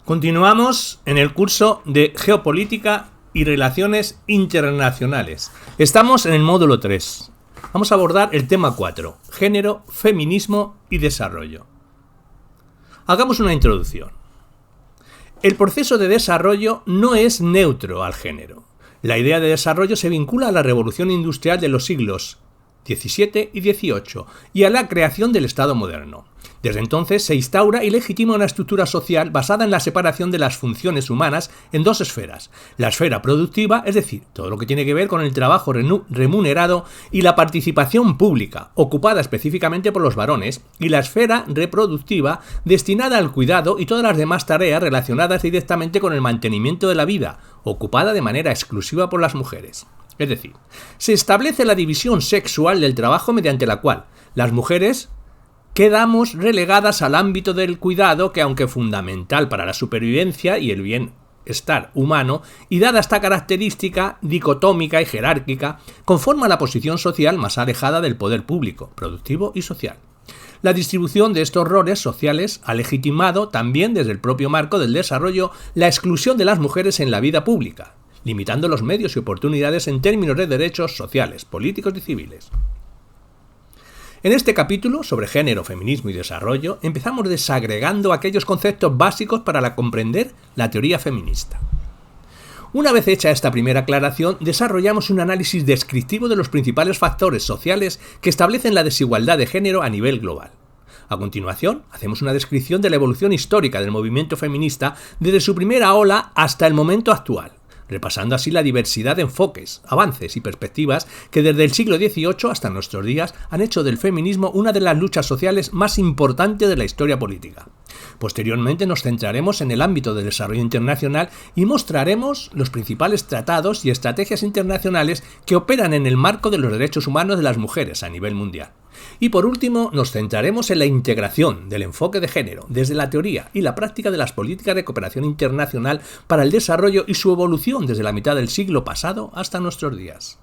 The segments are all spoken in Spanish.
Continuamos en el curso de Geopolítica y Relaciones Internacionales. Estamos en el módulo 3. Vamos a abordar el tema 4, género, feminismo y desarrollo. Hagamos una introducción. El proceso de desarrollo no es neutro al género. La idea de desarrollo se vincula a la revolución industrial de los siglos XVII y XVIII y a la creación del Estado moderno. Desde entonces se instaura y legitima una estructura social basada en la separación de las funciones humanas en dos esferas. La esfera productiva, es decir, todo lo que tiene que ver con el trabajo remunerado y la participación pública, ocupada específicamente por los varones, y la esfera reproductiva, destinada al cuidado y todas las demás tareas relacionadas directamente con el mantenimiento de la vida, ocupada de manera exclusiva por las mujeres. Es decir, se establece la división sexual del trabajo mediante la cual las mujeres quedamos relegadas al ámbito del cuidado que, aunque fundamental para la supervivencia y el bienestar humano, y dada esta característica dicotómica y jerárquica, conforma la posición social más alejada del poder público, productivo y social. La distribución de estos roles sociales ha legitimado también desde el propio marco del desarrollo la exclusión de las mujeres en la vida pública, limitando los medios y oportunidades en términos de derechos sociales, políticos y civiles. En este capítulo sobre género, feminismo y desarrollo empezamos desagregando aquellos conceptos básicos para comprender la teoría feminista. Una vez hecha esta primera aclaración, desarrollamos un análisis descriptivo de los principales factores sociales que establecen la desigualdad de género a nivel global. A continuación, hacemos una descripción de la evolución histórica del movimiento feminista desde su primera ola hasta el momento actual, repasando así la diversidad de enfoques, avances y perspectivas que desde el siglo XVIII hasta nuestros días han hecho del feminismo una de las luchas sociales más importantes de la historia política. Posteriormente nos centraremos en el ámbito del desarrollo internacional y mostraremos los principales tratados y estrategias internacionales que operan en el marco de los derechos humanos de las mujeres a nivel mundial. Y por último, nos centraremos en la integración del enfoque de género desde la teoría y la práctica de las políticas de cooperación internacional para el desarrollo y su evolución desde la mitad del siglo pasado hasta nuestros días.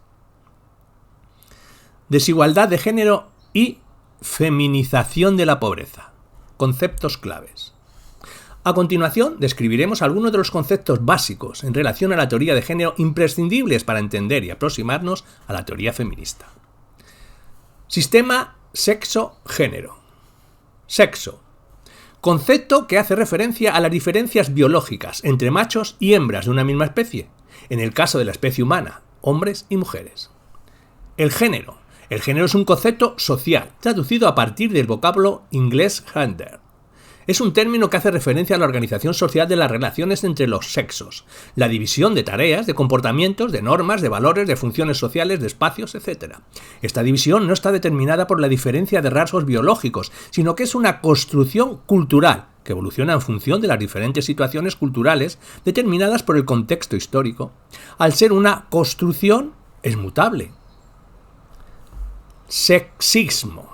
Desigualdad de género y feminización de la pobreza. Conceptos claves. A continuación, describiremos algunos de los conceptos básicos en relación a la teoría de género imprescindibles para entender y aproximarnos a la teoría feminista. Sistema sexo-género. Sexo. Concepto que hace referencia a las diferencias biológicas entre machos y hembras de una misma especie, en el caso de la especie humana, hombres y mujeres. El género. El género es un concepto social, traducido a partir del vocablo inglés gender. Es un término que hace referencia a la organización social de las relaciones entre los sexos, la división de tareas, de comportamientos, de normas, de valores, de funciones sociales, de espacios, etc. Esta división no está determinada por la diferencia de rasgos biológicos, sino que es una construcción cultural que evoluciona en función de las diferentes situaciones culturales determinadas por el contexto histórico. Al ser una construcción, es mutable. Sexismo.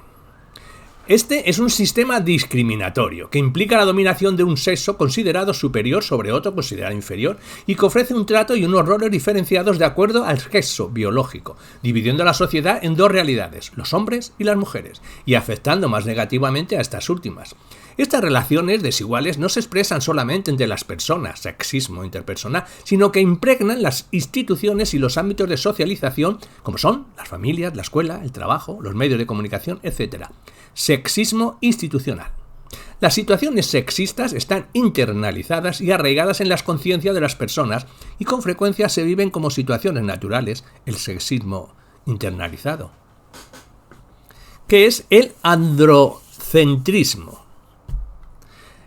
Este es un sistema discriminatorio que implica la dominación de un sexo considerado superior sobre otro considerado inferior y que ofrece un trato y unos roles diferenciados de acuerdo al sexo biológico, dividiendo a la sociedad en dos realidades, los hombres y las mujeres, y afectando más negativamente a estas últimas. Estas relaciones desiguales no se expresan solamente entre las personas, sexismo interpersonal, sino que impregnan las instituciones y los ámbitos de socialización, como son las familias, la escuela, el trabajo, los medios de comunicación, etc. Sexismo institucional. Las situaciones sexistas están internalizadas y arraigadas en las conciencias de las personas y con frecuencia se viven como situaciones naturales, el sexismo internalizado. ¿Qué es el androcentrismo?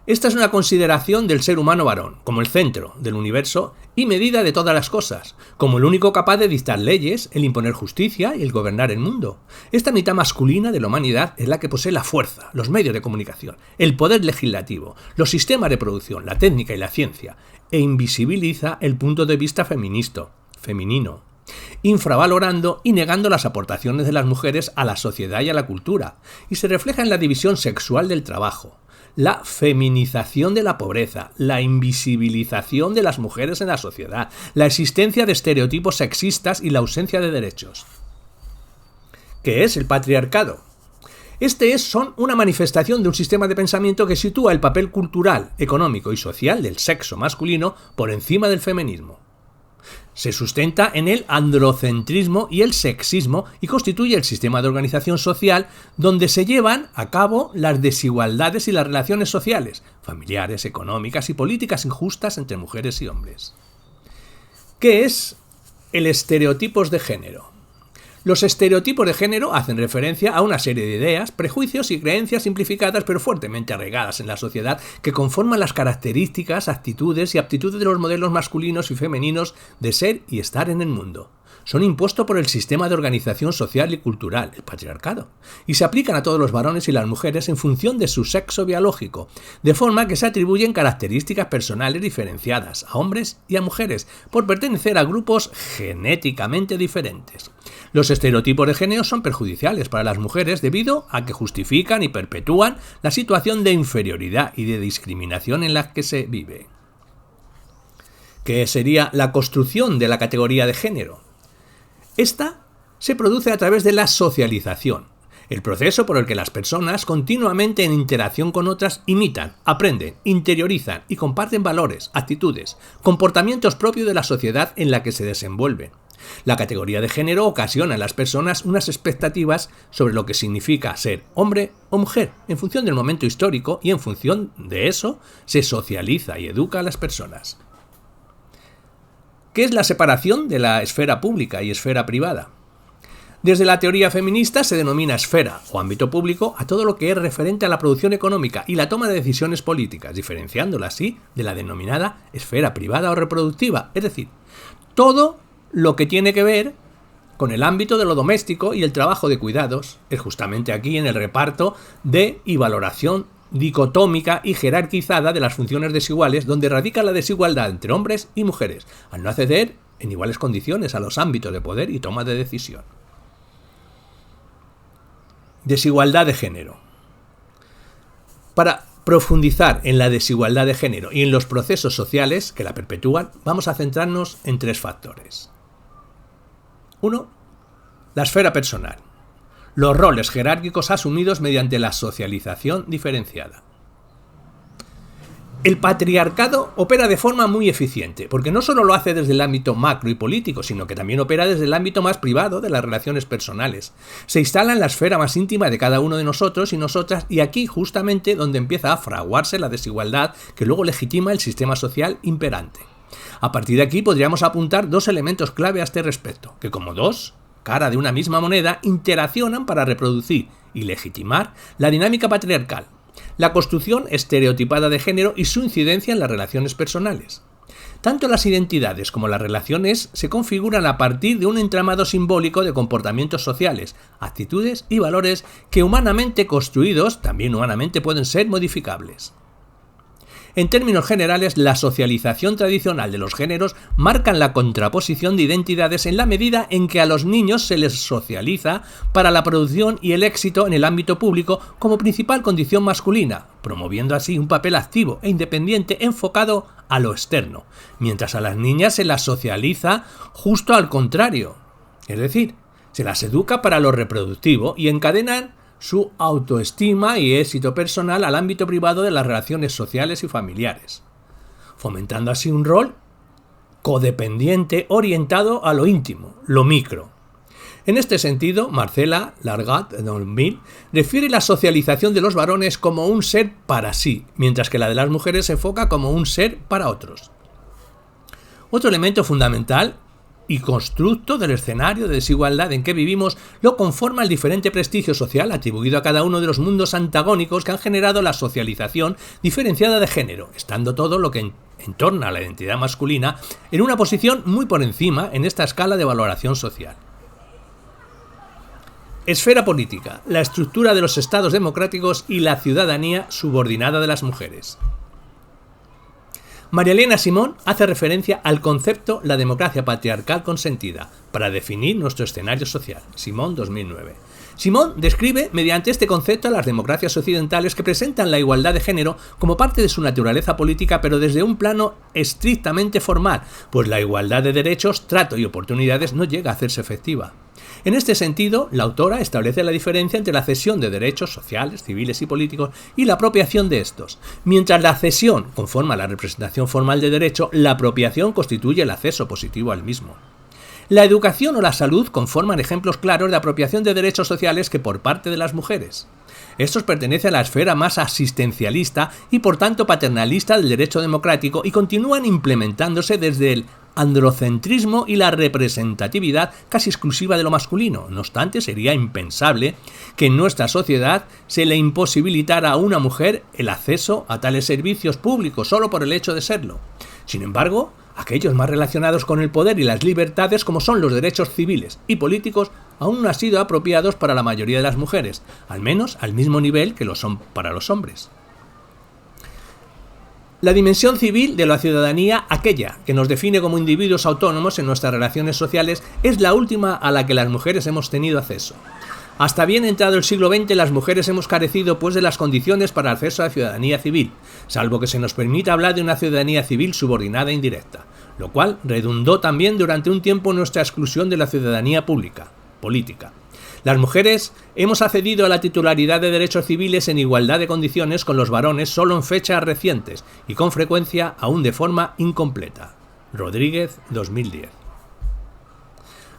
Esta es una consideración del ser humano varón, como el centro del universo y medida de todas las cosas, como el único capaz de dictar leyes, el imponer justicia y el gobernar el mundo. Esta mitad masculina de la humanidad es la que posee la fuerza, los medios de comunicación, el poder legislativo, los sistemas de producción, la técnica y la ciencia, e invisibiliza el punto de vista femenino, infravalorando y negando las aportaciones de las mujeres a la sociedad y a la cultura, y se refleja en la división sexual del trabajo, la feminización de la pobreza, la invisibilización de las mujeres en la sociedad, la existencia de estereotipos sexistas y la ausencia de derechos. ¿Qué es el patriarcado? Son una manifestación de un sistema de pensamiento que sitúa el papel cultural, económico y social del sexo masculino por encima del feminismo. Se sustenta en el androcentrismo y el sexismo y constituye el sistema de organización social donde se llevan a cabo las desigualdades y las relaciones sociales, familiares, económicas y políticas injustas entre mujeres y hombres. ¿Qué es el estereotipos de género? Los estereotipos de género hacen referencia a una serie de ideas, prejuicios y creencias simplificadas pero fuertemente arraigadas en la sociedad que conforman las características, actitudes y aptitudes de los modelos masculinos y femeninos de ser y estar en el mundo. Son impuestos por el sistema de organización social y cultural, el patriarcado, y se aplican a todos los varones y las mujeres en función de su sexo biológico, de forma que se atribuyen características personales diferenciadas a hombres y a mujeres por pertenecer a grupos genéticamente diferentes. Los estereotipos de género son perjudiciales para las mujeres debido a que justifican y perpetúan la situación de inferioridad y de discriminación en la que se vive. ¿Qué sería la construcción de la categoría de género? Esta se produce a través de la socialización, el proceso por el que las personas continuamente en interacción con otras imitan, aprenden, interiorizan y comparten valores, actitudes, comportamientos propios de la sociedad en la que se desenvuelven. La categoría de género ocasiona en las personas unas expectativas sobre lo que significa ser hombre o mujer, en función del momento histórico, y en función de eso se socializa y educa a las personas. ¿Qué es la separación de la esfera pública y esfera privada? Desde la teoría feminista se denomina esfera o ámbito público a todo lo que es referente a la producción económica y la toma de decisiones políticas, diferenciándola así de la denominada esfera privada o reproductiva, es decir, todo lo que tiene que ver con el ámbito de lo doméstico y el trabajo de cuidados, es justamente aquí en el reparto de y valoración dicotómica y jerarquizada de las funciones desiguales donde radica la desigualdad entre hombres y mujeres, al no acceder en iguales condiciones a los ámbitos de poder y toma de decisión. Desigualdad de género. Para profundizar en la desigualdad de género y en los procesos sociales que la perpetúan, vamos a centrarnos en tres factores. 1. La esfera personal. Los roles jerárquicos asumidos mediante la socialización diferenciada. El patriarcado opera de forma muy eficiente, porque no solo lo hace desde el ámbito macro y político, sino que también opera desde el ámbito más privado de las relaciones personales. Se instala en la esfera más íntima de cada uno de nosotros y nosotras, y aquí justamente donde empieza a fraguarse la desigualdad que luego legitima el sistema social imperante. A partir de aquí podríamos apuntar dos elementos clave a este respecto, que como dos cara de una misma moneda interaccionan para reproducir y legitimar la dinámica patriarcal, la construcción estereotipada de género y su incidencia en las relaciones personales. Tanto las identidades como las relaciones se configuran a partir de un entramado simbólico de comportamientos sociales, actitudes y valores que humanamente construidos también humanamente pueden ser modificables. En términos generales, la socialización tradicional de los géneros marcan la contraposición de identidades en la medida en que a los niños se les socializa para la producción y el éxito en el ámbito público como principal condición masculina, promoviendo así un papel activo e independiente enfocado a lo externo, mientras a las niñas se las socializa justo al contrario, es decir, se las educa para lo reproductivo y encadenan su autoestima y éxito personal al ámbito privado de las relaciones sociales y familiares, fomentando así un rol codependiente orientado a lo íntimo, lo micro. En este sentido, Marcela Largat-Dolmil refiere la socialización de los varones como un ser para sí, mientras que la de las mujeres se enfoca como un ser para otros. Otro elemento fundamental y constructo del escenario de desigualdad en que vivimos lo conforma el diferente prestigio social atribuido a cada uno de los mundos antagónicos que han generado la socialización diferenciada de género, estando todo lo que entorna a la identidad masculina en una posición muy por encima en esta escala de valoración social. Esfera política, la estructura de los estados democráticos y la ciudadanía subordinada de las mujeres. María Elena Simón hace referencia al concepto la democracia patriarcal consentida para definir nuestro escenario social. Simón, 2009. Simón describe mediante este concepto a las democracias occidentales que presentan la igualdad de género como parte de su naturaleza política, pero desde un plano estrictamente formal, pues la igualdad de derechos, trato y oportunidades no llega a hacerse efectiva. En este sentido, la autora establece la diferencia entre la cesión de derechos sociales, civiles y políticos y la apropiación de estos. Mientras la cesión conforma la representación formal de derecho, la apropiación constituye el acceso positivo al mismo. La educación o la salud conforman ejemplos claros de apropiación de derechos sociales que por parte de las mujeres. Estos pertenecen a la esfera más asistencialista y por tanto paternalista del derecho democrático y continúan implementándose desde el androcentrismo y la representatividad casi exclusiva de lo masculino. No obstante, sería impensable que en nuestra sociedad se le imposibilitara a una mujer el acceso a tales servicios públicos solo por el hecho de serlo. Sin embargo, aquellos más relacionados con el poder y las libertades, como son los derechos civiles y políticos, aún no han sido apropiados para la mayoría de las mujeres, al menos al mismo nivel que lo son para los hombres. La dimensión civil de la ciudadanía, aquella que nos define como individuos autónomos en nuestras relaciones sociales, es la última a la que las mujeres hemos tenido acceso. Hasta bien entrado el siglo XX, las mujeres hemos carecido pues de las condiciones para el acceso a la ciudadanía civil, salvo que se nos permita hablar de una ciudadanía civil subordinada e indirecta, lo cual redundó también durante un tiempo en nuestra exclusión de la ciudadanía política. Las mujeres hemos accedido a la titularidad de derechos civiles en igualdad de condiciones con los varones solo en fechas recientes y con frecuencia aún de forma incompleta. Rodríguez, 2010.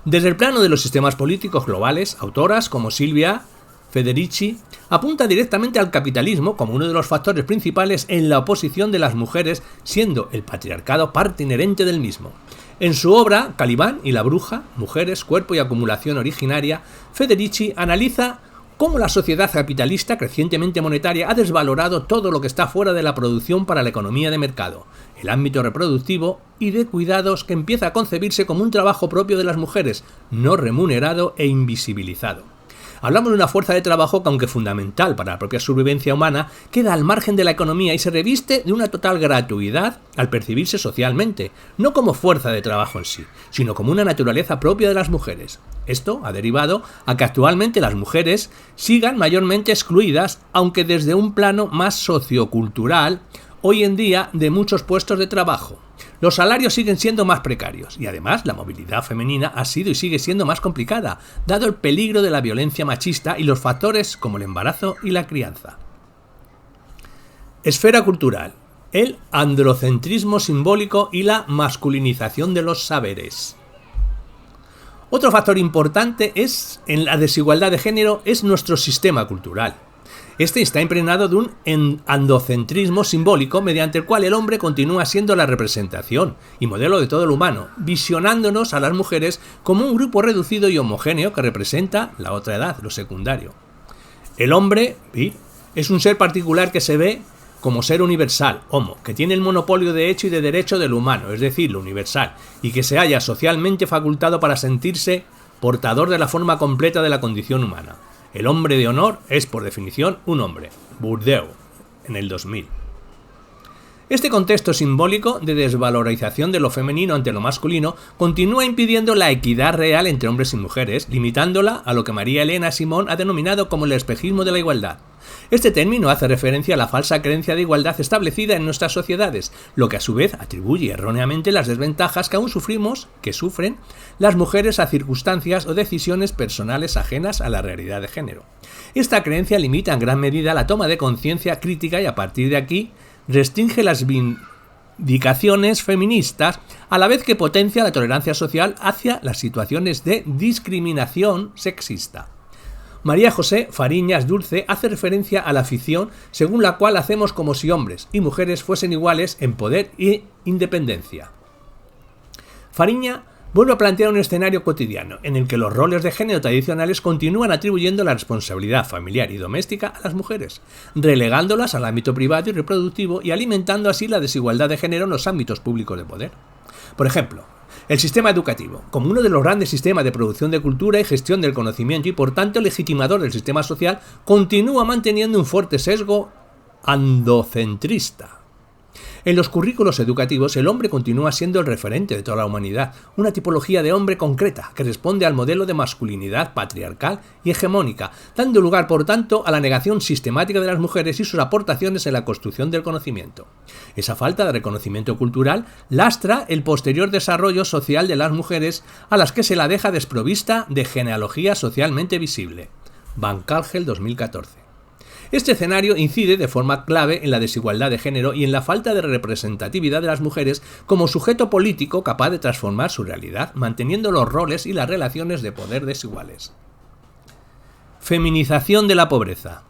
Desde el plano de los sistemas políticos globales, autoras como Silvia Federici apunta directamente al capitalismo como uno de los factores principales en la oposición de las mujeres, siendo el patriarcado parte inherente del mismo. En su obra Calibán y la bruja, Mujeres, cuerpo y acumulación originaria, Federici analiza cómo la sociedad capitalista crecientemente monetaria ha desvalorado todo lo que está fuera de la producción para la economía de mercado, el ámbito reproductivo y de cuidados que empieza a concebirse como un trabajo propio de las mujeres, no remunerado e invisibilizado. Hablamos de una fuerza de trabajo que, aunque fundamental para la propia supervivencia humana, queda al margen de la economía y se reviste de una total gratuidad al percibirse socialmente, no como fuerza de trabajo en sí, sino como una naturaleza propia de las mujeres. Esto ha derivado a que actualmente las mujeres sigan mayormente excluidas, aunque desde un plano más sociocultural, hoy en día de muchos puestos de trabajo. Los salarios siguen siendo más precarios y además la movilidad femenina ha sido y sigue siendo más complicada, dado el peligro de la violencia machista y los factores como el embarazo y la crianza. Esfera cultural. El androcentrismo simbólico y la masculinización de los saberes. Otro factor importante en la desigualdad de género es nuestro sistema cultural. Este está impregnado de un androcentrismo simbólico mediante el cual el hombre continúa siendo la representación y modelo de todo lo humano, visionándonos a las mujeres como un grupo reducido y homogéneo que representa la otra edad, lo secundario. El hombre es un ser particular que se ve como ser universal, homo, que tiene el monopolio de hecho y de derecho del humano, es decir, lo universal, y que se halla socialmente facultado para sentirse portador de la forma completa de la condición humana. El hombre de honor es, por definición, un hombre. Bourdieu, en el 2000. Este contexto simbólico de desvalorización de lo femenino ante lo masculino continúa impidiendo la equidad real entre hombres y mujeres, limitándola a lo que María Elena Simón ha denominado como el espejismo de la igualdad. Este término hace referencia a la falsa creencia de igualdad establecida en nuestras sociedades, lo que a su vez atribuye erróneamente las desventajas que aún sufren las mujeres a circunstancias o decisiones personales ajenas a la realidad de género. Esta creencia limita en gran medida la toma de conciencia crítica y a partir de aquí restringe las vindicaciones feministas, a la vez que potencia la tolerancia social hacia las situaciones de discriminación sexista. María José Fariñas Dulce hace referencia a la ficción según la cual hacemos como si hombres y mujeres fuesen iguales en poder e independencia. Fariña vuelve a plantear un escenario cotidiano en el que los roles de género tradicionales continúan atribuyendo la responsabilidad familiar y doméstica a las mujeres, relegándolas al ámbito privado y reproductivo y alimentando así la desigualdad de género en los ámbitos públicos de poder. Por ejemplo, el sistema educativo, como uno de los grandes sistemas de producción de cultura y gestión del conocimiento y por tanto legitimador del sistema social, continúa manteniendo un fuerte sesgo andocentrista. En los currículos educativos, el hombre continúa siendo el referente de toda la humanidad, una tipología de hombre concreta que responde al modelo de masculinidad patriarcal y hegemónica, dando lugar, por tanto, a la negación sistemática de las mujeres y sus aportaciones en la construcción del conocimiento. Esa falta de reconocimiento cultural lastra el posterior desarrollo social de las mujeres, a las que se la deja desprovista de genealogía socialmente visible. Van Calgel, 2014. Este escenario incide de forma clave en la desigualdad de género y en la falta de representatividad de las mujeres como sujeto político capaz de transformar su realidad, manteniendo los roles y las relaciones de poder desiguales. Feminización de la pobreza.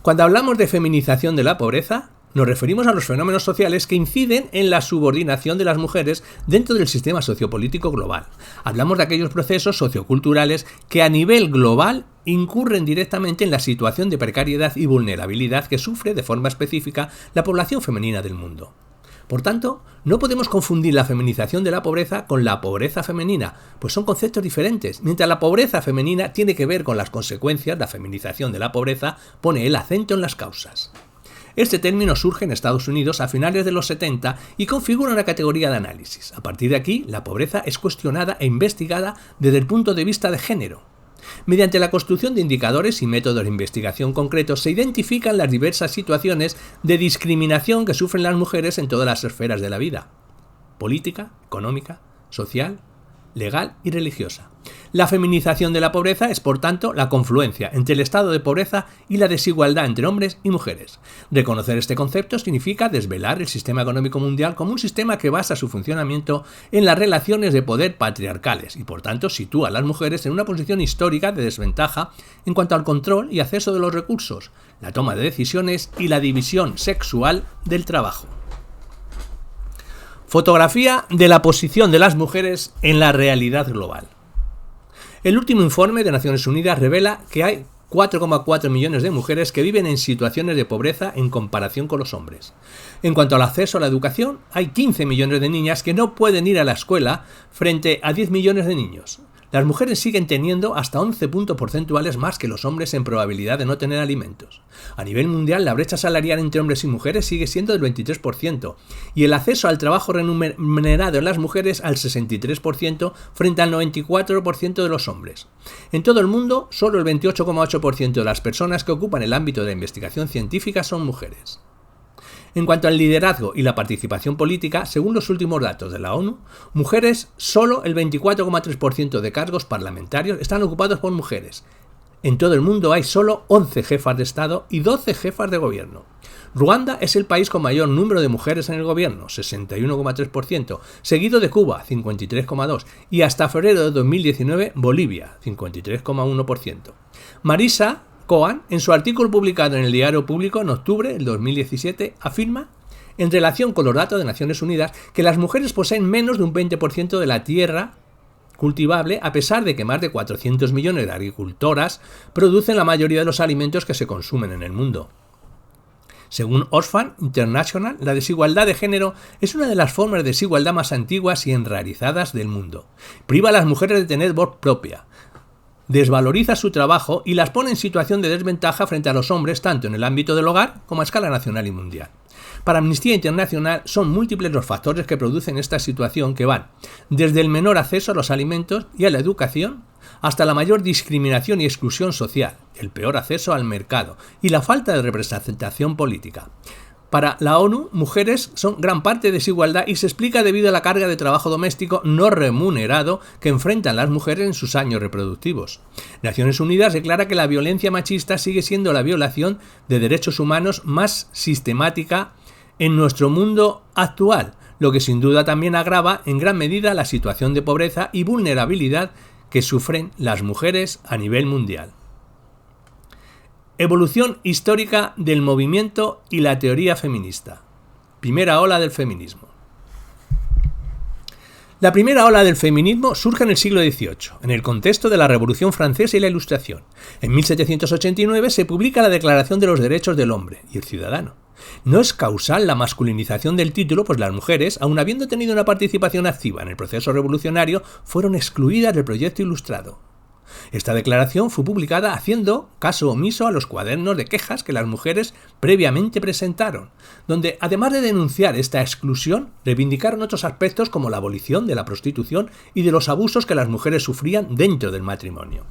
Cuando hablamos de feminización de la pobreza, nos referimos a los fenómenos sociales que inciden en la subordinación de las mujeres dentro del sistema sociopolítico global. Hablamos de aquellos procesos socioculturales que a nivel global incurren directamente en la situación de precariedad y vulnerabilidad que sufre de forma específica la población femenina del mundo. Por tanto, no podemos confundir la feminización de la pobreza con la pobreza femenina, pues son conceptos diferentes. Mientras la pobreza femenina tiene que ver con las consecuencias, la feminización de la pobreza pone el acento en las causas. Este término surge en Estados Unidos a finales de los 70 y configura una categoría de análisis. A partir de aquí, la pobreza es cuestionada e investigada desde el punto de vista de género. Mediante la construcción de indicadores y métodos de investigación concretos se identifican las diversas situaciones de discriminación que sufren las mujeres en todas las esferas de la vida: política, económica, social, legal y religiosa. La feminización de la pobreza es, por tanto, la confluencia entre el estado de pobreza y la desigualdad entre hombres y mujeres. Reconocer este concepto significa desvelar el sistema económico mundial como un sistema que basa su funcionamiento en las relaciones de poder patriarcales y, por tanto, sitúa a las mujeres en una posición histórica de desventaja en cuanto al control y acceso de los recursos, la toma de decisiones y la división sexual del trabajo. Fotografía de la posición de las mujeres en la realidad global. El último informe de Naciones Unidas revela que hay 4,4 millones de mujeres que viven en situaciones de pobreza en comparación con los hombres. En cuanto al acceso a la educación, hay 15 millones de niñas que no pueden ir a la escuela frente a 10 millones de niños. Las mujeres siguen teniendo hasta 11 puntos porcentuales más que los hombres en probabilidad de no tener alimentos. A nivel mundial, la brecha salarial entre hombres y mujeres sigue siendo del 23% y el acceso al trabajo remunerado en las mujeres al 63% frente al 94% de los hombres. En todo el mundo, solo el 28,8% de las personas que ocupan el ámbito de la investigación científica son mujeres. En cuanto al liderazgo y la participación política, según los últimos datos de la ONU, mujeres, solo el 24,3% de cargos parlamentarios están ocupados por mujeres. En todo el mundo hay solo 11 jefas de Estado y 12 jefas de gobierno. Ruanda es el país con mayor número de mujeres en el gobierno, 61,3%, seguido de Cuba, 53,2%, y hasta febrero de 2019, Bolivia, 53,1%. Marisa Cohen, en su artículo publicado en el Diario Público en octubre del 2017, afirma, en relación con los datos de Naciones Unidas, que las mujeres poseen menos de un 20% de la tierra cultivable, a pesar de que más de 400 millones de agricultoras producen la mayoría de los alimentos que se consumen en el mundo. Según Oxfam International, la desigualdad de género es una de las formas de desigualdad más antiguas y enraizadas del mundo. Priva a las mujeres de tener voz propia, desvaloriza su trabajo y las pone en situación de desventaja frente a los hombres tanto en el ámbito del hogar como a escala nacional y mundial. Para Amnistía Internacional son múltiples los factores que producen esta situación que van desde el menor acceso a los alimentos y a la educación hasta la mayor discriminación y exclusión social, el peor acceso al mercado y la falta de representación política. Para la ONU, mujeres son gran parte de desigualdad y se explica debido a la carga de trabajo doméstico no remunerado que enfrentan las mujeres en sus años reproductivos. Naciones Unidas declara que la violencia machista sigue siendo la violación de derechos humanos más sistemática en nuestro mundo actual, lo que sin duda también agrava en gran medida la situación de pobreza y vulnerabilidad que sufren las mujeres a nivel mundial. Evolución histórica del movimiento y la teoría feminista. Primera ola del feminismo. La primera ola del feminismo surge en el siglo XVIII, en el contexto de la Revolución Francesa y la Ilustración. En 1789 se publica la Declaración de los Derechos del Hombre y el Ciudadano. No es causal la masculinización del título, pues las mujeres, aun habiendo tenido una participación activa en el proceso revolucionario, fueron excluidas del proyecto ilustrado. Esta declaración fue publicada haciendo caso omiso a los cuadernos de quejas que las mujeres previamente presentaron, donde, además de denunciar esta exclusión, reivindicaron otros aspectos como la abolición de la prostitución y de los abusos que las mujeres sufrían dentro del matrimonio.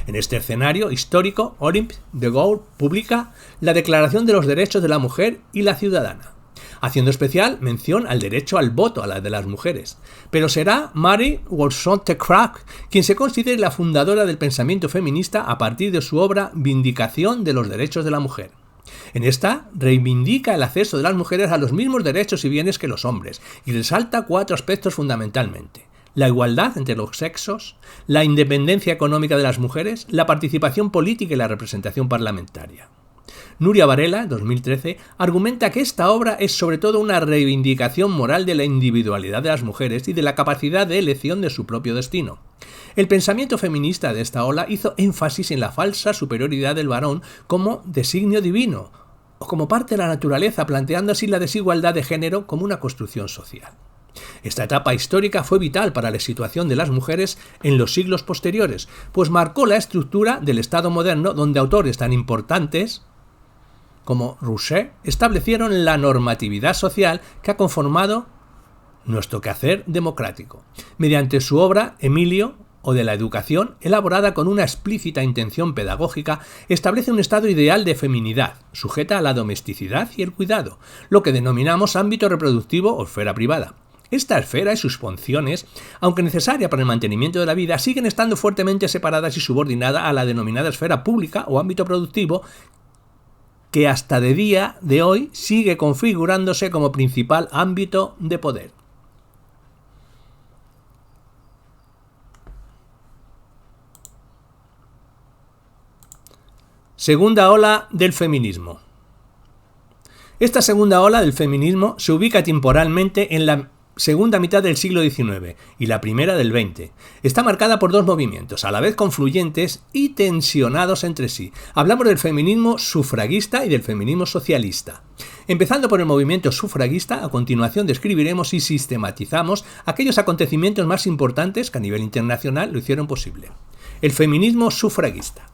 En este escenario histórico, Olympe de Gouges publica la Declaración de los Derechos de la Mujer y la Ciudadana, haciendo especial mención al derecho al voto a la de las mujeres. Pero será Marie Wollstonecraft quien se considere la fundadora del pensamiento feminista a partir de su obra Vindicación de los Derechos de la Mujer. En esta reivindica el acceso de las mujeres a los mismos derechos y bienes que los hombres y resalta 4 aspectos fundamentalmente: la igualdad entre los sexos, la independencia económica de las mujeres, la participación política y la representación parlamentaria. Nuria Varela, 2013, argumenta que esta obra es sobre todo una reivindicación moral de la individualidad de las mujeres y de la capacidad de elección de su propio destino. El pensamiento feminista de esta ola hizo énfasis en la falsa superioridad del varón como designio divino o como parte de la naturaleza, planteando así la desigualdad de género como una construcción social. Esta etapa histórica fue vital para la situación de las mujeres en los siglos posteriores, pues marcó la estructura del Estado moderno, donde autores tan importantes como Rousseau establecieron la normatividad social que ha conformado nuestro quehacer democrático, mediante su obra Emilio o de la educación, elaborada con una explícita intención pedagógica, establece un estado ideal de feminidad, sujeta a la domesticidad y el cuidado, lo que denominamos ámbito reproductivo o esfera privada. Esta esfera y sus funciones, aunque necesaria para el mantenimiento de la vida, siguen estando fuertemente separadas y subordinadas a la denominada esfera pública o ámbito productivo, que hasta de día de hoy sigue configurándose como principal ámbito de poder. Segunda ola del feminismo. Esta segunda ola del feminismo se ubica temporalmente en la segunda mitad del siglo XIX y la primera del XX. Está marcada por 2 movimientos, a la vez confluyentes y tensionados entre sí. Hablamos del feminismo sufragista y del feminismo socialista. Empezando por el movimiento sufragista, a continuación describiremos y sistematizamos aquellos acontecimientos más importantes que a nivel internacional lo hicieron posible. El feminismo sufragista.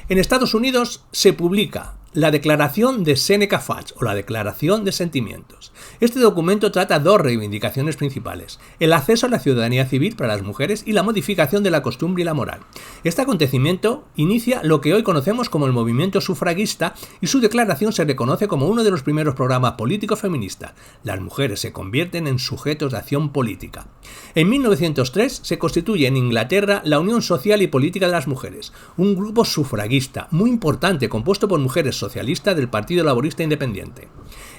En Estados Unidos se publica la Declaración de Seneca Falls o la Declaración de Sentimientos. Este documento trata 2 reivindicaciones principales: el acceso a la ciudadanía civil para las mujeres y la modificación de la costumbre y la moral. Este acontecimiento inicia lo que hoy conocemos como el movimiento sufragista y su declaración se reconoce como uno de los primeros programas políticos feministas. Las mujeres se convierten en sujetos de acción política. En 1903 se constituye en Inglaterra la Unión Social y Política de las Mujeres, un grupo sufragista muy importante compuesto por mujeres socialistas del Partido Laborista Independiente.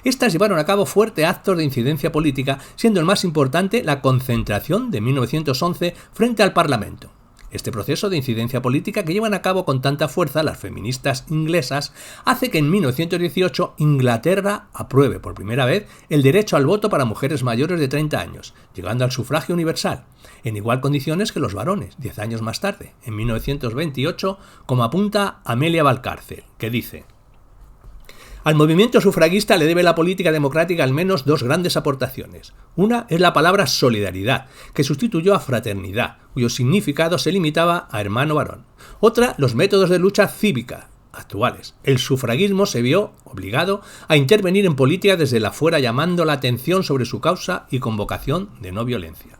Estas llevaron a cabo fuertes actos de incidencia política, siendo el más importante la concentración de 1911 frente al Parlamento. Este proceso de incidencia política que llevan a cabo con tanta fuerza las feministas inglesas hace que en 1918 Inglaterra apruebe por primera vez el derecho al voto para mujeres mayores de 30 años, llegando al sufragio universal, en igual condiciones que los varones, 10 años más tarde, en 1928, como apunta Amelia Valcárcel, que dice: al movimiento sufragista le debe la política democrática al menos 2 grandes aportaciones. Una es la palabra solidaridad, que sustituyó a fraternidad, cuyo significado se limitaba a hermano varón. Otra, los métodos de lucha cívica actuales. El sufragismo se vio obligado a intervenir en política desde la fuera, llamando la atención sobre su causa y convocación de no violencia.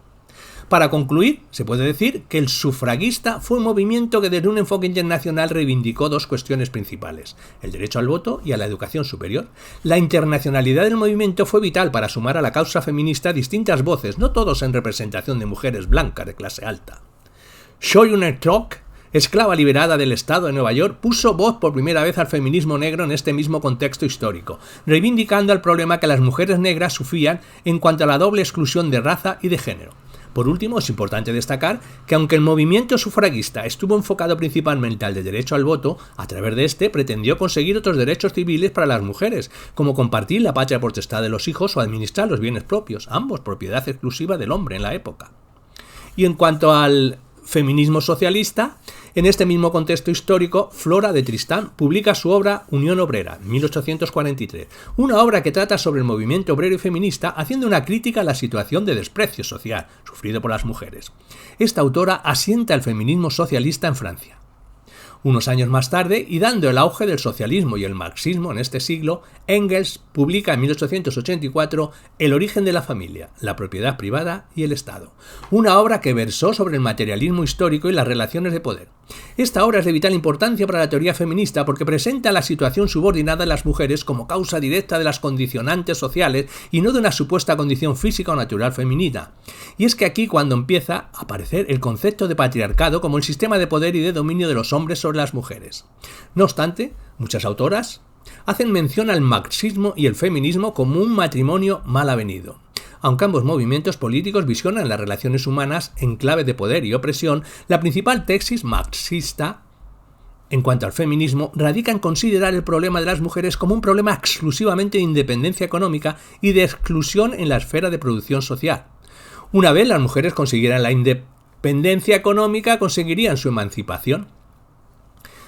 Para concluir, se puede decir que el sufragista fue un movimiento que desde un enfoque internacional reivindicó 2 cuestiones principales: el derecho al voto y a la educación superior. La internacionalidad del movimiento fue vital para sumar a la causa feminista distintas voces, no todos en representación de mujeres blancas de clase alta. Sojourner Truth, esclava liberada del estado de Nueva York, puso voz por primera vez al feminismo negro en este mismo contexto histórico, reivindicando el problema que las mujeres negras sufrían en cuanto a la doble exclusión de raza y de género. Por último, es importante destacar que aunque el movimiento sufragista estuvo enfocado principalmente al derecho al voto, a través de este pretendió conseguir otros derechos civiles para las mujeres, como compartir la patria potestad de los hijos o administrar los bienes propios, ambos propiedad exclusiva del hombre en la época. Y en cuanto al feminismo socialista. En este mismo contexto histórico, Flora de Tristán publica su obra Unión Obrera, 1843, una obra que trata sobre el movimiento obrero y feminista, haciendo una crítica a la situación de desprecio social sufrido por las mujeres. Esta autora asienta el feminismo socialista en Francia. Unos años más tarde, y dando el auge del socialismo y el marxismo en este siglo, Engels publica en 1884 El origen de la familia, la propiedad privada y el Estado, una obra que versó sobre el materialismo histórico y las relaciones de poder. Esta obra es de vital importancia para la teoría feminista porque presenta la situación subordinada de las mujeres como causa directa de las condicionantes sociales y no de una supuesta condición física o natural femenina. Y es que aquí cuando empieza a aparecer el concepto de patriarcado como el sistema de poder y de dominio de los hombres sobre las mujeres. No obstante, muchas autoras hacen mención al marxismo y el feminismo como un matrimonio mal avenido. Aunque ambos movimientos políticos visionan las relaciones humanas en clave de poder y opresión, la principal tesis marxista en cuanto al feminismo radica en considerar el problema de las mujeres como un problema exclusivamente de independencia económica y de exclusión en la esfera de producción social. Una vez las mujeres consiguieran la independencia económica, conseguirían su emancipación.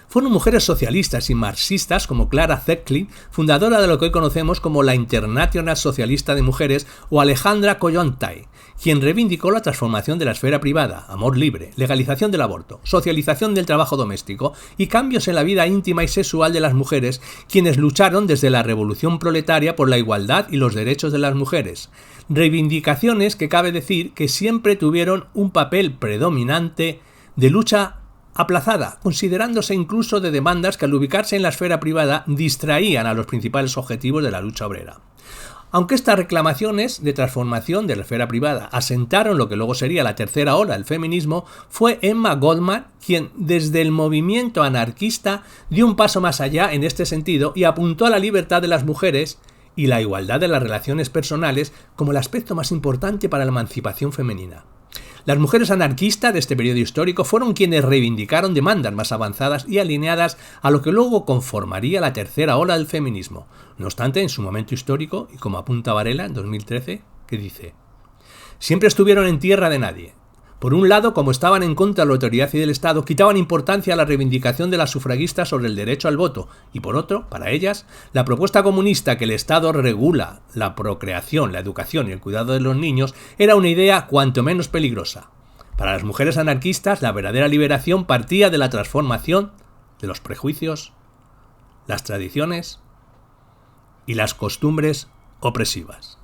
Fueron mujeres socialistas y marxistas como Clara Zetkin, fundadora de lo que hoy conocemos como la Internacional Socialista de Mujeres, o Alejandra Kollontai, quien reivindicó la transformación de la esfera privada, amor libre, legalización del aborto, socialización del trabajo doméstico y cambios en la vida íntima y sexual de las mujeres, quienes lucharon desde la revolución proletaria por la igualdad y los derechos de las mujeres. Reivindicaciones que cabe decir que siempre tuvieron un papel predominante de lucha aplazada, considerándose incluso de demandas que al ubicarse en la esfera privada distraían a los principales objetivos de la lucha obrera. Aunque estas reclamaciones de transformación de la esfera privada asentaron lo que luego sería la tercera ola del feminismo, fue Emma Goldman quien desde el movimiento anarquista dio un paso más allá en este sentido y apuntó a la libertad de las mujeres y la igualdad de las relaciones personales como el aspecto más importante para la emancipación femenina. Las mujeres anarquistas de este periodo histórico fueron quienes reivindicaron demandas más avanzadas y alineadas a lo que luego conformaría la tercera ola del feminismo. No obstante, en su momento histórico, y como apunta Varela en 2013, que dice: siempre estuvieron en tierra de nadie. Por un lado, como estaban en contra de la autoridad y del Estado, quitaban importancia a la reivindicación de las sufragistas sobre el derecho al voto, y por otro, para ellas, la propuesta comunista que el Estado regula la procreación, la educación y el cuidado de los niños era una idea cuanto menos peligrosa. Para las mujeres anarquistas, la verdadera liberación partía de la transformación de los prejuicios, las tradiciones y las costumbres opresivas.